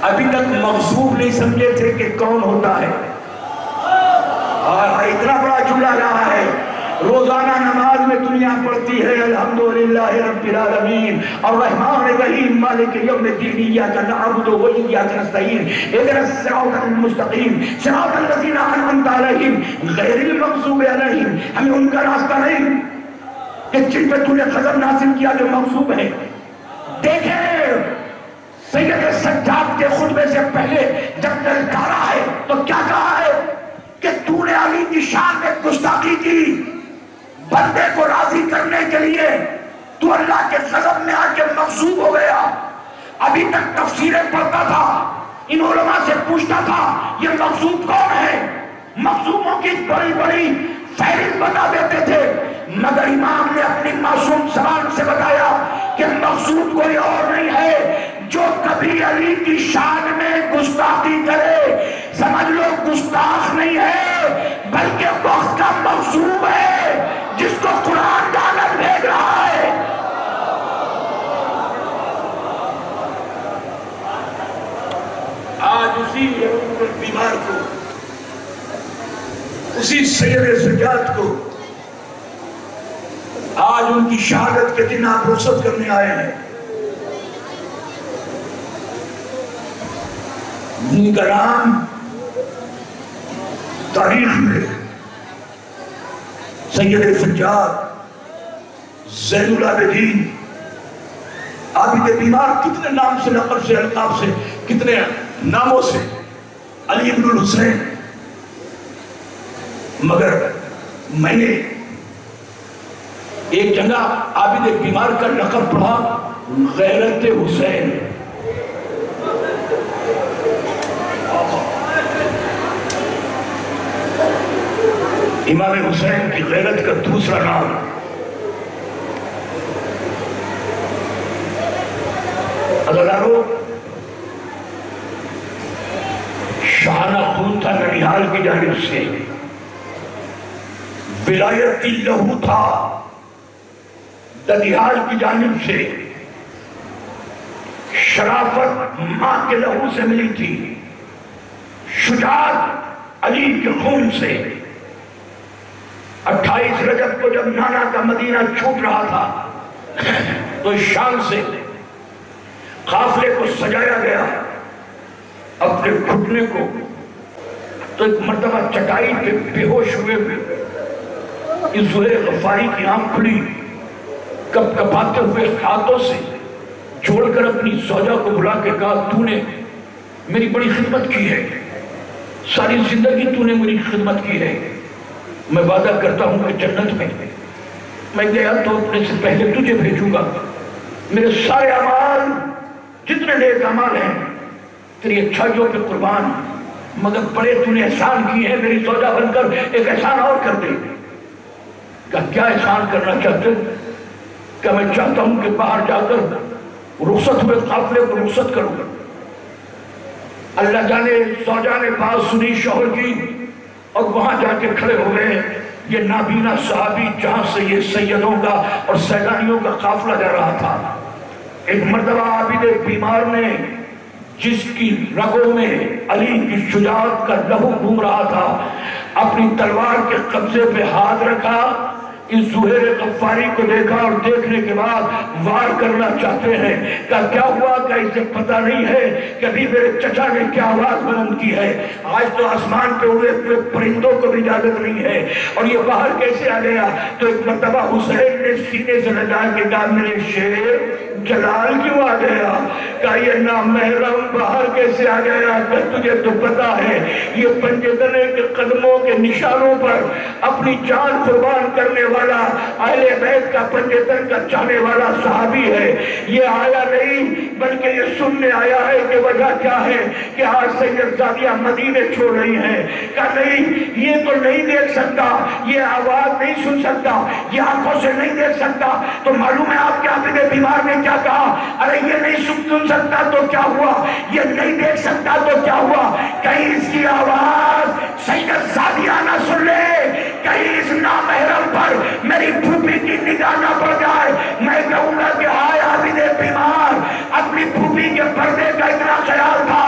ابھی تک مغصوب نہیں سمجھے تھے کہ کون ہوتا ہے. اور اتنا بڑا جملہ رہا ہے. روزانہ نماز میں دنیا پڑھتی ہے الحمدللہ رب العالمین الرحمن الرحیم مالک یوم الدین ایاک نعبد و ایاک نستعین اہدنا الصراط المستقیم صراط الذین انعمت علیہم غیر المغضوب علیہم. ہمیں ان کا راستہ نہیں کہ جن پہ تو نے غضب نازل کیا جو مغضوب ہے. دیکھیں سید سجاد کے خطبے سے پہلے جب للکارا ہے تو کیا کہا ہے کہ تو نے علی کی شان میں گستاخی کی. بندے کو راضی کرنے کے لیے تو اللہ کے غضب میں آ کے مغصوب ہو گیا. ابھی تک تفسیریں پڑھتا تھا, ان علماء سے پوچھتا تھا یہ مغصوب کون ہے. مغصوبوں کی بڑی بڑی فہرست بتا دیتے تھے, مگر امام نے اپنی معصوم زبان سے بتایا کہ مغصوب کوئی اور نہیں ہے جو کبھی علی کی شان میں گستاخی کرے. سمجھ لو گستاخ نہیں ہے بلکہ وقت کا مغصوب ہے جس کو قرآن لعنت بھیج رہا ہے. آج اسی بیمار کو, اسی سید سجاد کو آج ان کی شہادت کے دن آپ رخصت کرنے آئے ہیں. جن کا نام تاریخ میں سید سجاد زین العابدین عابد بیمار کتنے نام سے, لقب سے, القاب سے, کتنے ناموں سے, علی ابن الحسین. مگر میں نے ایک جگہ عابد بیمار کا لقب پڑھا غیرت حسین. امام حسین کی غیرت کا دوسرا نام ادارو شاہانہ خون تھا ننیہال کی جانب سے, ولایت لہو تھا ننیہال کی جانب سے, شرافت ماں کے لہو سے ملی تھی, شجاعت علی کے خون سے. 28 رجب کو جب نانا کا مدینہ چھوٹ رہا تھا تو شان سے قافلے کو سجایا گیا. اپنے گھٹنے کو تو ایک مرتبہ چٹائی پہ بے ہوش ہوئے اس زہیر غفاری کی آنکھ کھلی, کپ کپاتے ہوئے ہاتھوں سے جوڑ کر اپنی زوجہ کو بلا کے کہا تو نے میری بڑی خدمت کی ہے, ساری زندگی تو نے میری خدمت کی ہے, میں وعدہ کرتا ہوں کہ جنت میں گیا تو اپنے سے پہلے تجھے بھیجوں گا. میرے سارے اعمال جتنے نیک اعمال ہیں تیری اچھائیوں پہ قربان, مگر بڑے تو نے احسان کیے ہیں, میری زوجہ بن کر ایک احسان اور کر دے. کیا احسان کرنا چاہتے؟ کہ میں چاہتا ہوں کہ باہر جا کر رخصت ہوئے قافلے کو رخصت کروں. اللہ جانے زوجہ نے بات سنی شوہر کی اور وہاں جا کے کھڑے ہو گئے یہ نابینا صحابی جہاں سے یہ سیدوں کا اور سیدانیوں کا قافلہ جا رہا تھا. ایک مرتبہ عابد بیمار نے جس کی رگوں میں علی کی شجاعت کا لہو گھوم رہا تھا اپنی تلوار کے قبضے پہ ہاتھ رکھا, اس زہیر غفاری کو دیکھا اور دیکھنے کے بعد وار کرنا چاہتے ہیں. کیا ہوا کہ اسے پتہ نہیں ہے کہ ابھی میرے چچا نے کیا آواز بلند کی ہے. آج تو آسمان پہ اڑے ہوئے پرندوں کو بھی اجازت نہیں ہے اور یہ باہر کیسے آ گیا. تو ایک مرتبہ حسین نے سینے سے لگا کے کہا میرے شیر جلال کیوں آ گیا؟ کہا یہ نامحرم باہر کیسے آ گیا؟ کہ تجھے تو پتا ہے یہ پنجتنے کے قدموں کے نشانوں پر اپنی جان قربان کرنے والا اہل بیت کا پنجتن کا چاہنے والا صحابی ہے. یہ آیا نہیں بلکہ یہ سننے آیا ہے کہ وجہ کیا ہے کہ آج سید زادیہ مدینے چھوڑ رہی ہیں. کہا نہیں یہ تو نہیں دیکھ سکتا, یہ آواز نہیں سن سکتا, یہ آنکھوں سے نہیں دیکھ سکتا. تو معلوم ہے آپ کے عابد بیمار نے کیا کہا؟ ارے یہ نہیں سن سکتا تو کیا ہوا, یہ نہیں دیکھ سکتا تو کیا ہوا, کہیں اس کی آواز سید زادیہ نہ سن لے, کہیں اس نامحرم پر میری پھوپھی کی نگاہ نہ پڑ جائے. میں کہوں گا کہ آئے عابد بیمار, اپنی پھوپھی کے پردے کا اتنا خیال تھا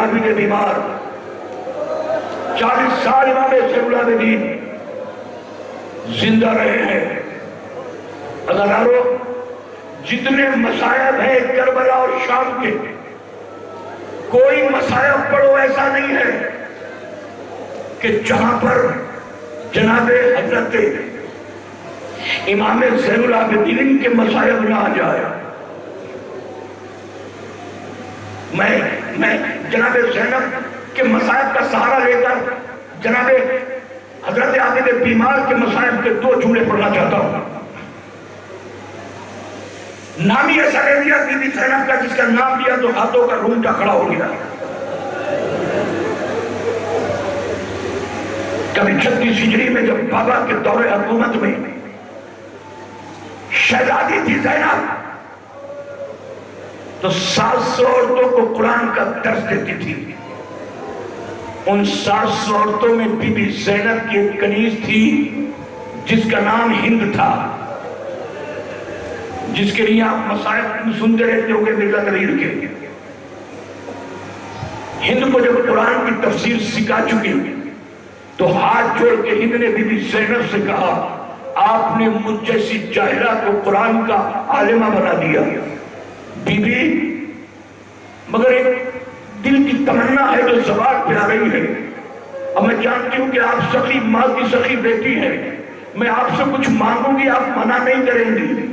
عابد بیمار، 40 سال امام زین العابدین زندہ رہے ہیں۔ عزیزانو، جتنے مصائب ہیں کربلا اور شام کے، کوئی مصائب پڑھو ایسا نہیں ہے کہ جہاں پر جناب حضرت امام زین العابدین کے مصائب نہ آ جائے۔ میں جناب زینب کے مصائب کا سہارا لے کر جناب حضرت عابد بیمار کے مصائب کے 2 جملے پڑھنا چاہتا ہوں۔ نام ہی ایسا لے دیا بی بی زینب کا، جس کا نام لیا تو ہاتھوں کا رونگٹا کھڑا ہو گیا۔ کبھی 36 ہجری میں جب بابا کے دور حکومت میں شہزادی تھی زینب، تو 700 عورتوں کو قرآن کا درس دیتی تھی۔ ان 700 عورتوں میں بی بی زینب کی ایک کنیز تھی جس کا نام ہند تھا، جس کے لیے آپ مصائب سنتے رہتے ہو گے مرزا نذیر کے۔ ہند کو جب قرآن کی تفسیر سکھا چکی تو ہاتھ جوڑ کے ہند نے بی بی زینب سے کہا، آپ نے مجھ جیسی جاہلہ کو قرآن کا عالمہ بنا دیا۔ بی بی، مگر ایک دل کی تمنا ہے جو زبان پہ آ رہی ہے، اور میں جانتی ہوں کہ آپ سخی ماں کی سخی بیٹی ہے، میں آپ سے کچھ مانگوں گی، آپ منع نہیں کریں گی۔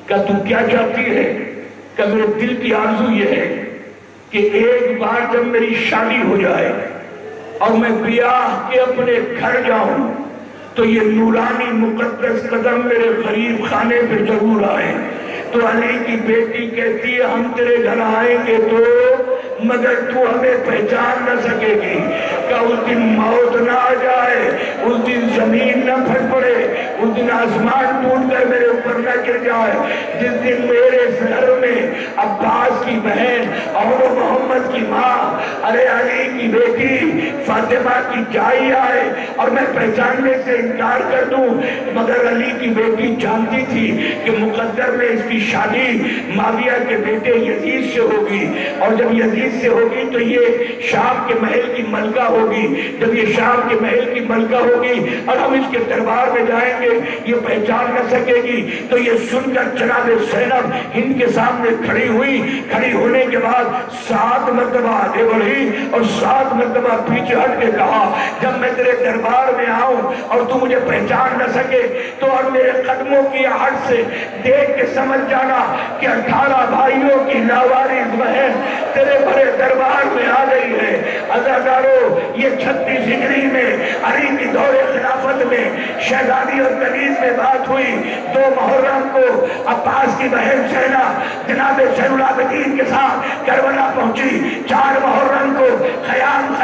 کہ تم کیا چاہتی ہے؟ کہ میرے دل کی آرزو یہ ہے کہ ایک بار جب میری شادی ہو جائے اور میں بیاہ کے اپنے گھر جاؤں تو یہ نورانی مقدس قدم میرے غریب خانے پہ ضرور آئے۔ تو علی کی بیٹی کہتی ہے، ہم تیرے گھر آئیں گے تو مگر تو ہمیں پہچان نہ سکے گی۔ کہ اس دن موت نہ آ جائے، اس دن زمین نہ پھٹ پڑے، اس دن آسمان ٹوٹ کر میرے اوپر نہ گر جائے، جس دن میرے گھر میں عباس کی بہن اور محمد کی ماں ارے علی کی بیٹی فاطمہ کی جائی آئے اور میں پہچاننے سے انکار کر دوں۔ مگر علی کی بیٹی جانتی تھی کہ مقدر میں اس کی شادی معاویہ کے بیٹے یزید سے ہوگی، اور جب یزید سے ہوگی تو یہ شام کے محل کی ملکہ ہوگی۔ جب یہ شام کے محل کی ملکہ ہوگی اور ہم اس کے دربار میں جائیں گے، یہ پہچان نہ سکے گی۔ تو یہ سن کر جناب زینب ہند کے سامنے کھڑی ہوئی۔ کھڑی ہونے کے بعد 7 مرتبہ آگے بڑھی اور 7 مرتبہ پیچھے ہٹ کے کہا، جب میں تیرے دربار میں آؤں اور تو مجھے پہچان نہ سکے تو اور میرے قدموں کی آہٹ سے دیکھ کے سمجھ جانا کہ 18 بھائیوں کی لاوارث بہن تیرے بڑے دربار میں آ گئی ہے۔ عزادارو، یہ 36 ہجری میں علی کی دور خلافت میں شہزادی اور کنیز میں بات ہوئی۔ 2 محرم کو عباس کی بہن زینب جناب زین العابدین کے ساتھ کربلا پہنچی۔ 4 محرم کو خیام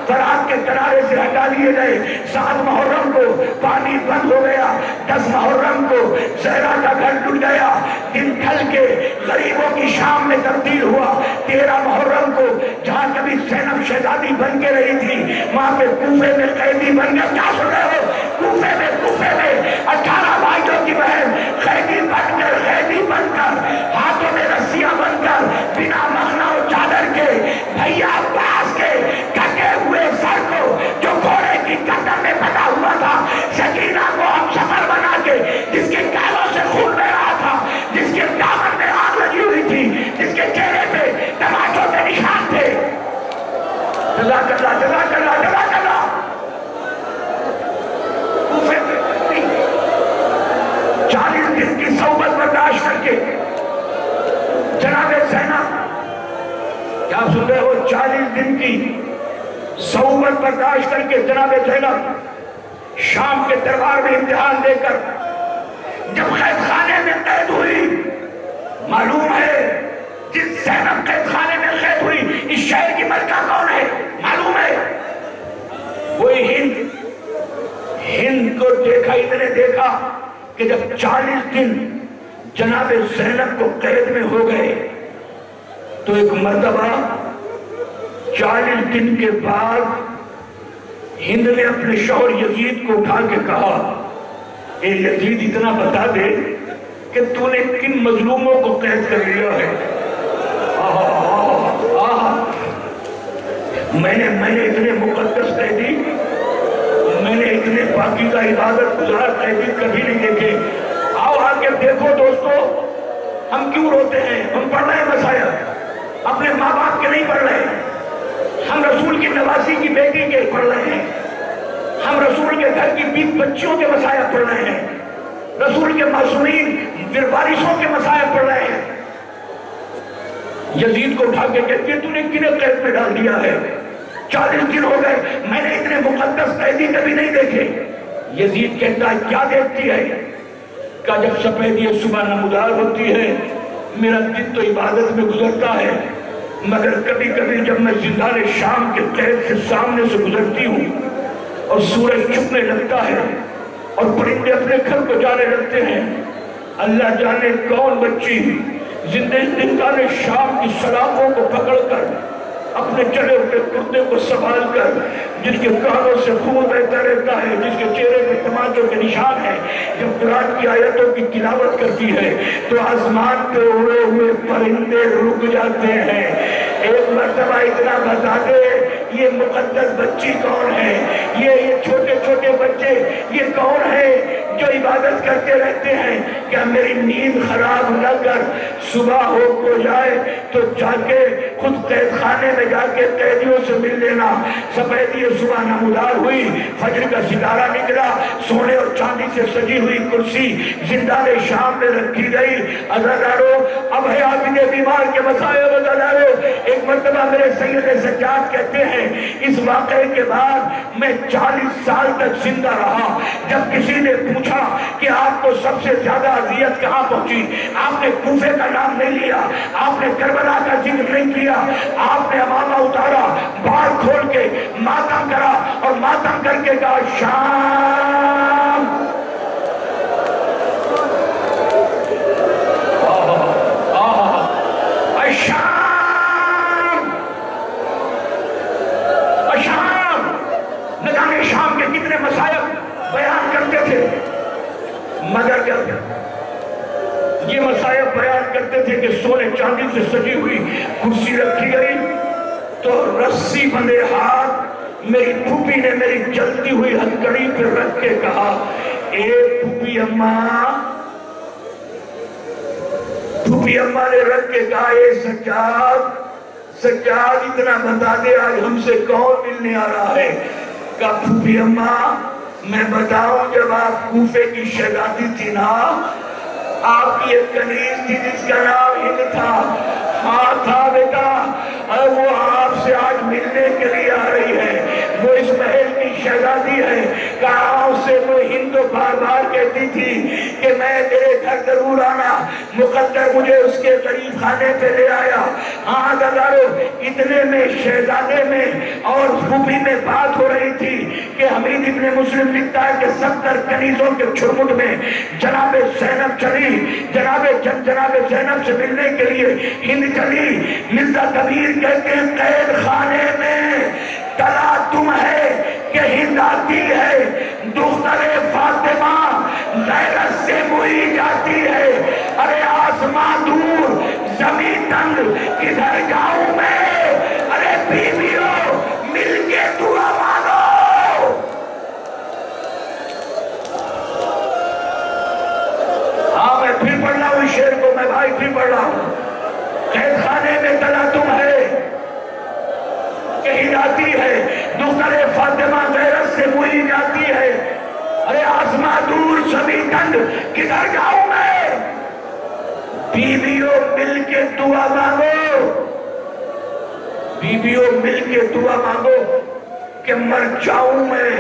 فرات کے کنارے سے ہٹا دیے گئے۔ 7 محرم کو پانی بند ہو گیا۔ 10 محرم کو زہرا کا گھر ٹوٹ گیا۔ دن ڈھل کے غریبوں کی شام میں تبدیل ہوا۔ 13 محرم کو جہاں کبھی زینب شہزادی بن کے رہی تھی، وہاں پہ کوفے میں قیدی بن گیا۔ کیا سن رہے ہو؟ کوفے میں 18 بھائیوں کی بہن قیدی بن کر ہاتھوں میں رسیاں بن کر بنا مخنا و چادر کے بھیا عباس کے کٹے ہوئے سر کو جو گھوڑے کی گردن میں بندھا ہوا تھا، سکینہ کو ہم سفر بنا کے، جس کے گالوں سے خون بہ رہا تھا، جس کے دامن میں آگ لگی ہوئی تھی، جس کے چہرے پہ تماچوں کے نشان تھے۔ جزاک اللہ، جزاک اللہ، جزاک اللہ۔ کوفے میں 40 دن کی صحبت برداشت کر کے جناب زینب، کیا سن رہے ہو؟ 40 دن کی صحبت برداشت کر کے جناب زینب شام کے دربار میں امتحان دے کر جب قید خانے میں قید ہوئی، معلوم ہے جس زینب قید خانے میں قید ہوئی اس شہر کی ملکہ کون ہے؟ معلوم ہے وہی ہند کو دیکھا، اتنے دیکھا کہ جب 40 دن جناب زینب کو قید میں ہو گئے تو ایک مرتبہ 40 دن کے بعد ہند نے اپنے شوہر یزید کو اٹھا کے کہا، اے یزید اتنا بتا دے کہ تو نے کن مظلوموں کو قید کر لیا ہے۔ میں نے اتنے مقدس قیدی، میں نے اتنے پاکیزہ عبادت گزار قیدی کبھی نہیں دیکھے۔ آؤ آ کے دیکھو دوستو، ہم کیوں روتے ہیں؟ ہم پڑھ رہے ہیں مسائل، اپنے ماں باپ کے نہیں پڑھ رہے ہیں، ہم رسول کی نواسی کی بیٹی کے پڑھ رہے ہیں، ہم رسول کے گھر کی 20 بچیوں کے مسائل پڑھ رہے ہیں، رسول کے معصومین وارثوں کے مسائل پڑھ رہے ہیں۔ یزید کو اٹھا کے کہتی ہے تو نے کنہیں قید میں ڈال دیا ہے؟ 40 دن ہو گئے، میں نے اتنے مقدس قیدی کبھی نہیں دیکھے۔ یزید کہتا ہے کیا دیکھتی ہے؟ کہ جب سپیدی صبح نمودار ہوتی ہے میرا دن تو عبادت میں گزرتا ہے، مگر کبھی کبھی جب میں زندان شام کے قید سے سامنے سے گزرتی ہوں اور سورج چھپنے لگتا ہے اور پرندے اپنے گھر کو جانے لگتے ہیں، اللہ جانے کون بچی زندان شام کی سلاخوں کو پکڑ کر اپنے چلے ہوئے کرتے کو سنبھال کر، جس کے کانوں سے خون بہتا رہتا ہے، جس کے چہرے پہ تماچوں کے نشان ہیں، جب قرآن کی آیتوں کی تلاوت کرتی ہے تو آسمان پہ اڑے ہوئے پرندے رک جاتے ہیں۔ ایک مرتبہ اتنا بتا دے یہ مقدس بچی کون ہے؟ یہ چھوٹے چھوٹے بچے یہ کون ہے جو عبادت کرتے رہتے ہیں؟ کیا میری نیند خراب نہ کر، صبح ہو جائے تو جا کے خود قید خانے میں جا کے قیدیوں سے مل لینا۔ سپیدی صبح نمودار ہوئی، فجر کا ستارہ نکلا، سونے اور چاندی سے سجی ہوئی کرسی زندان شام میں رکھی گئی۔ عزادارو اب ہے عابد بیمار کے مسائل عزادارو۔ ایک مرتبہ میرے سید سجاد کہتے ہیں اس واقعے کے بعد میں 40 سال تک زندہ رہا۔ جب کسی نے پوچھا کہ آپ کو سب سے زیادہ اذیت کہاں پہنچی، آپ نے کوفے کا نام نہیں لیا، آپ نے کربلا کا ذکر نہیں کیا، آپ نے امامہ اتارا، بال کھول کے ماتم کرا اور ماتم کر کے کہا شام۔ شام کے کتنے مسائل بیان کرتے تھے، مگر جب یہ مسائل بیان کرتے تھے کہ سونے چاندی سے سجی ہوئی کرسی رکھی گئی تو رسی بندے ہاتھ میری پھوپھی نے میری جلتی ہوئی ہتھکڑی پہ رکھ کے کہا اے پھوپھی اماں، پھوپھی اماں نے رکھ کے کہا اے سجاد، سجاد اتنا بتا دے آج ہم سے کون ملنے آ رہا ہے؟ کہا پھوپھی اماں میں بتاؤں جب آپ کوفے کی شہزادی تھی نا، آپ کی ایک کنیز تھی جس کا نام ہند تھا۔ ہاں تھا بیٹا، اور وہ آپ سے آج ملنے کے لیے آ رہی ہے، وہ اس محل کی شہزادی ہے۔ کہا اسے وہ ہند بار بار کہتی تھی کہ میں تیرے گھر ضرور آنا، مقدر مجھے اس کے غریب خانے پہ لے آیا۔ ہاں دادارو اتنے میں شہزادے میں اور پھوپھی میں بات ہو رہی تھی کہ حمید ابن مسلم لکھتا ہے کہ 70 کنیزوں کے چھرمٹ میں جناب زینب چلی، جناب زینب سے ملنے کے لیے ہند چلی۔ مرزا کبیر کہتے ہیں قید خانے میں تلا تم ہے کہ ہند آتی ہے، دختر فاطمہ غیرت سے موئی جاتی ہے، ارے آسمان دور زمین تنگ کدھر جاؤں میں، ارے بیویوں مل کے دعا مانگو۔ ہاں میں پھر پڑھ رہا ہوں اس شعر کو، میں بھائی پھر پڑھ رہا ہوں۔ قید خانے میں تلا تم ہے کہ ہند آتی ہے، دختر فاطمہ غیرت سے موئی جاتی ہے، ارے آسمان دور زمین تنگ کدھر جاؤں میں، بیویوں مل کے دعا مانگو، بیویوں مل کے دعا مانگو کہ مر جاؤں میں۔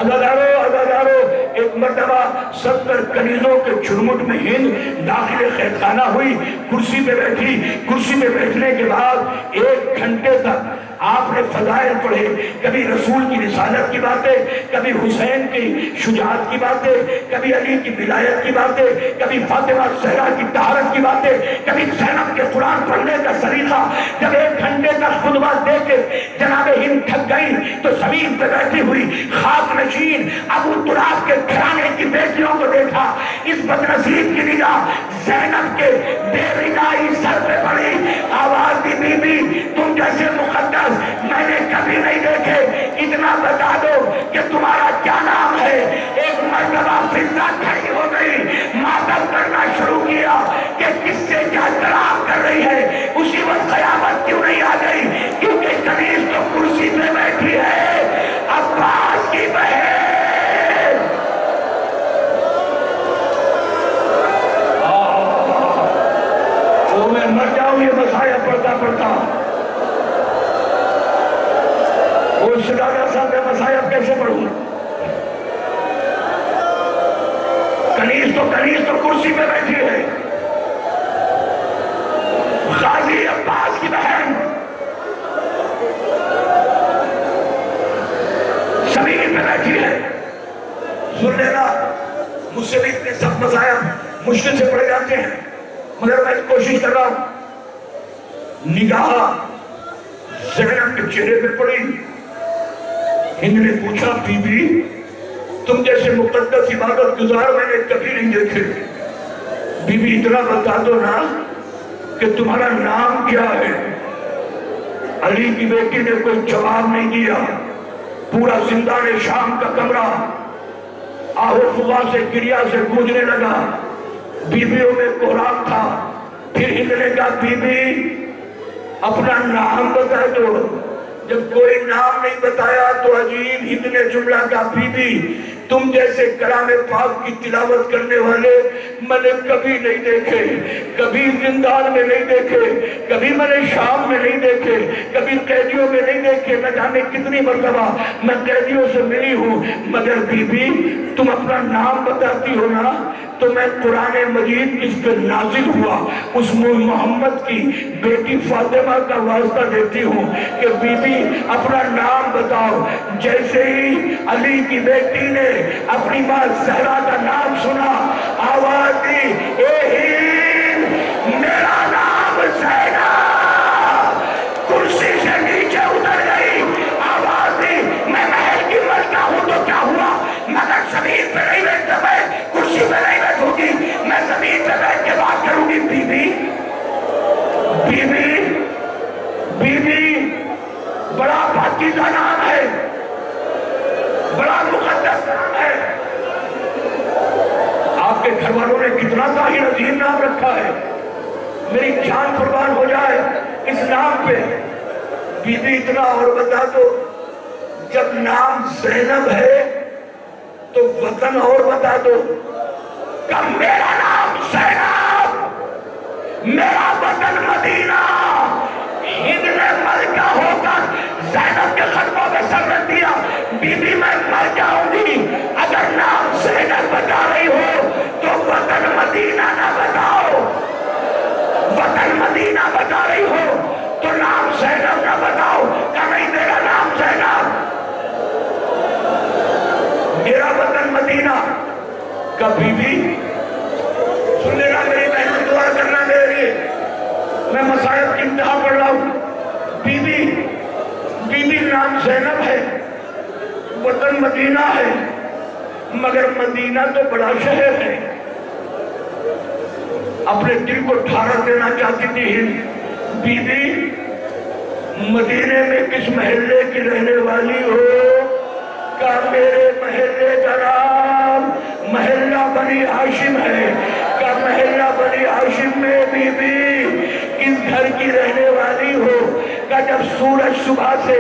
عزادارو ایک مرتبہ 70 کنیزوں کے چھرمٹ میں ہند داخل قید خانہ ہوئی، کرسی پہ بیٹھی، کرسی پہ بیٹھنے کے بعد 1 گھنٹے تک آپ نے فضائل پڑھے، کبھی رسول کی رسالت کی باتیں، کبھی حسین کی شجاعت کی باتیں، کبھی علی کی ولایت کی باتیں، کبھی فاطمہ زہرا کی طہارت کی باتیں، کبھی زینب کے قرآن پڑھنے کا سلیقہ۔ جب 1 گھنٹے تک خطبہ دے کے جناب ہند تھک گئی تو زمین پہ بیٹھی ہوئی خاک نشین ابو تراب کے گھرانے کی بیٹیوں کو دیکھا، اس بدنصیب کی نگاہ زینب کے بے ردائی سر پہ پڑی، آواز دی بی بی تم جو جیسے مقدس میں نے کبھی نہیں دیکھے. اتنا بتا دو کہ تمہارا کیا نام ہے. ایک مرتبہ فضا کھڑی ہو گئی, ماتم کرنا شروع کیا کہ کس سے کیا طلب کر رہی ہے. اسی وقت قیامت کیوں نہیں آ گئی؟ کیونکہ کنیز تو کرسی پہ بیٹھی ہے, عباس کی بہن. میں مر جاؤں یہ مسائل پڑھتا پڑھتا. وہ سدادہ صاحب میں مسائل کیسے پڑھوں؟ کنیز تو کرسی پہ بیٹھی ہے, غازی عباس کی بہن زمین پہ بیٹھی ہے. سن لینا, مجھ سے بھی اتنے سب مسائل مشکل سے پڑھے جاتے ہیں, مگر میں کوشش کر رہا ہوں. نگاہ زینب کے چہرے پہ پڑی. ہند نے پوچھا, بی بی تم جیسے مقدس عبادت گزار میں نے کبھی نہیں دیکھے. بی بی اتنا بتا دو نا کہ تمہارا نام کیا ہے. علی کی بیٹی نے کوئی جواب نہیں دیا. پورا زندان شام کا کمرہ آہو فغا سے گریا سے گونجنے لگا. بیویوں میں کوہرام تھا. پھر ہند نے کہا, بی بی اپنا نام بتا دو. جب کوئی نام نہیں بتایا تو عجیب ہند نے جملہ کہا, بی بی تم جیسے کلام پاک کی تلاوت کرنے والے میں نے کبھی نہیں دیکھے. کبھی زندان میں نہیں دیکھے, کبھی میں نے شام میں نہیں دیکھے, کبھی قیدیوں میں نہیں دیکھے. نہ جانے کتنی مرتبہ میں قیدیوں سے ملی ہوں, مگر بی بی تم اپنا نام بتاتی ہو نا تو میں قرآن مجید اس پہ نازل ہوا اس محمد کی بیٹی فاطمہ کا واسطہ دیتی ہوں کہ بی بی اپنا نام بتاؤ. جیسے ہی علی کی بیٹی نے اپنی ماں زہرا کا نام سنا, آواز دی, اے ہند میرا نام زینب. کرسی سے نیچے اتر گئی, آواز دی, میں محل کی ملکہ ہوں تو کیا ہوا, مگر زمین پہ نہیں بیٹھتا, میں کرسی پہ نہیں بیٹھوں گی, میں زمین پہ بیٹھ کے بات کروں گی. بی بی بی بی بی بی بڑا پاکیزہ نام ہے, بڑا مقدس نام ہے. آپ کے گھر والوں نے کتنا طاہر عظیم نام رکھا ہے, میری جان قربان ہو جائے اس نام پہ. بی بی اتنا اور بتا دو, جب نام زینب ہے تو وطن اور بتا دو. کہ میرا نام زینب, میرا وطن مدینہ. ہند نے ملکہ ہو کر زینب کے قدموں میں سر رکھ دیا. بی بی میں مر جاؤں گی اگر نام زینب بتا رہی ہو تو وطن مدینہ نہ بتاؤ. وطن مدینہ بتا رہی ہو تو نام زینب نہ بتاؤ. کہ نہیں میرا نام زینب, میرا وطن مدینہ. کبھی بھی سن لینا, میری بہن دعا کرنا میرے لیے, میں مسائل کی انتہا پڑھ رہا ہوں. بی بی نام زینب ہے, وطن مدینہ ہے, مگر مدینہ تو بڑا شہر ہے. اپنے دل کو ٹھارا دینا چاہتی تھی ہند. بی بی مدینے میں کس محلے کی رہنے والی ہو؟ کہ میرے محلے کا نام محلہ بنی ہاشم ہے. کہ محلہ بنی ہاشم میں بی بی کس گھر کی رہنے والی ہو؟ کہ جب سورج صبح سے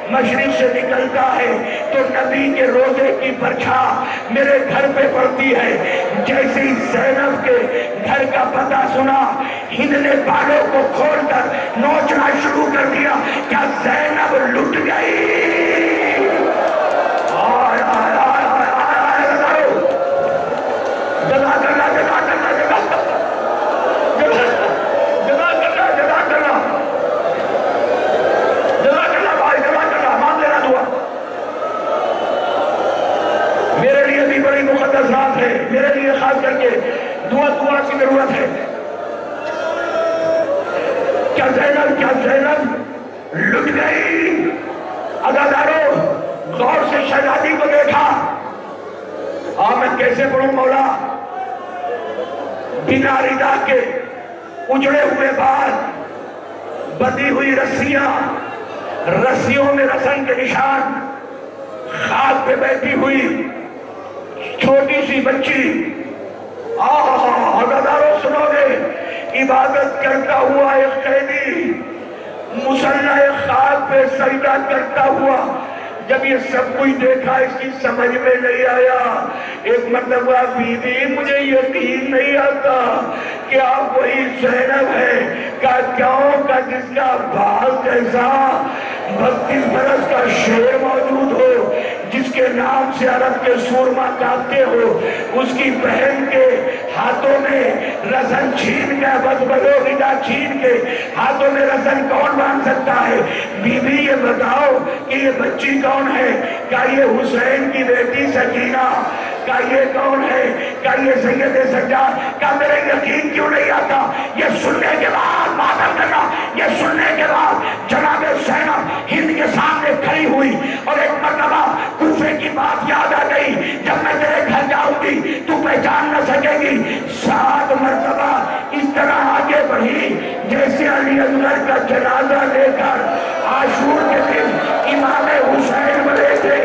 مشرق سے نکلتا ہے تو نبی کے روزے کی پرچھائی میرے گھر پہ پڑتی ہے. جیسے ہی زینب کے گھر کا پتہ سنا, ہند نے بالوں کو کھول کر نوچنا شروع کر دیا. کیا زینب لٹ گئی؟ میرے لیے خاص کر کے دعا کی ضرورت ہے. کیا زینب لٹ گئی؟ اداداروں غور سے شہزادی کو دیکھا. میں کیسے پڑھوں مولا؟ بنا ردا کے اجڑے ہوئے بال, بندھی ہوئی رسیاں، رسیوں میں رسن کے نشان، خاک پہ بیٹھی ہوئی چھوٹی سی بچی، عزادارو سنو گے، عبادت کرتا ہوا ایک قیدی مصلی خاک پہ سجدہ کرتا ہوا، جب یہ سب کچھ دیکھا اس کی سمجھ میں نہیں آیا۔ ایک مرتبہ بی بی مجھے یقین نہیں آتا کہ آپ وہی زینب ہے، کہا کیوں، کہ جس کا باز جیسا 32 برس کا شیر موجود ہو، جس کے نام سے عرب کے سورما کہتے ہو، اس کی بہن کے ہاتھوں میں رسن چھین کے بدبلوغیدہ چھین کے ہاتھوں میں رسن کون باندھ سکتا ہے؟ بی بی یہ بتاؤ کہ یہ بچی کون ہے؟ کہا یہ حسین کی بیٹی سکینہ۔ کہا یہ کون ہے؟ کہا یہ سید سجاد۔ کہا میرے یقین کیوں نہیں آتا؟ یہ سننے کے بعد ماتم کرنا، یہ سننے کے بعد جناب زینب ہند کے سامنے کھڑی ہوئی اور ایک مرتبہ کوفے کی بات یاد آ گئی، جب میں تیرے گھر جاؤں گی تو پہچان نہ سکے گی۔ 7 مرتبہ اس طرح آگے بڑھی جیسے علی اصغر کا جنازہ لے کر عاشور کے دن امام حسین بڑے تھے،